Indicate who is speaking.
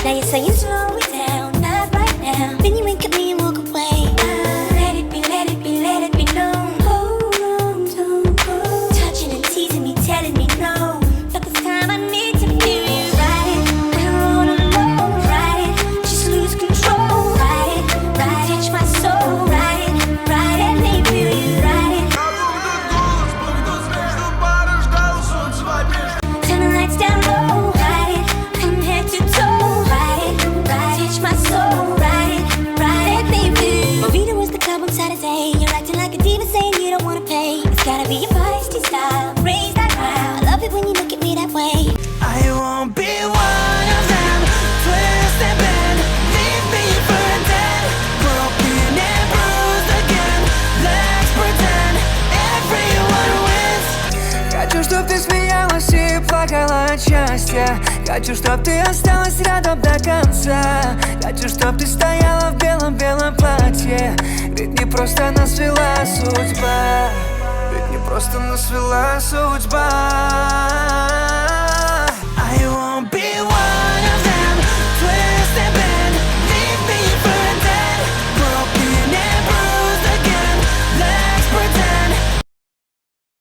Speaker 1: Now you're saying slow it down, not right now. Then you wink at me and walk away. Let it be, let it be, let it be known. Hold on, don't go. Touching and teasing me, telling me no. But this time I need to feel you. Ride it, we're all alone. Ride it, just lose control. Ride it, touch my soul. Ride it, let me feel you. Ride it. Turn the lights down low. Ride it, from head to toe. Ride it, touch my soul. Ride it, let me feel you. Marina was the club on Saturday. You're acting like a diva saying you don't wanna pay. It's gotta be your feisty style. Raise that crowd. I love it when you look at me that way.
Speaker 2: I won't be one of them. Twist and bend, leave me for dead. Broken and bruised again. Let's pretend everyone wins. Хочу, чтоб ты смеялась и плакала от счастья. Хочу, чтоб ты осталась рядом до конца. Хочу, чтоб ты стояла в белом-белом платье. Ведь не просто нас свела судьба. Ведь не просто нас свела судьба.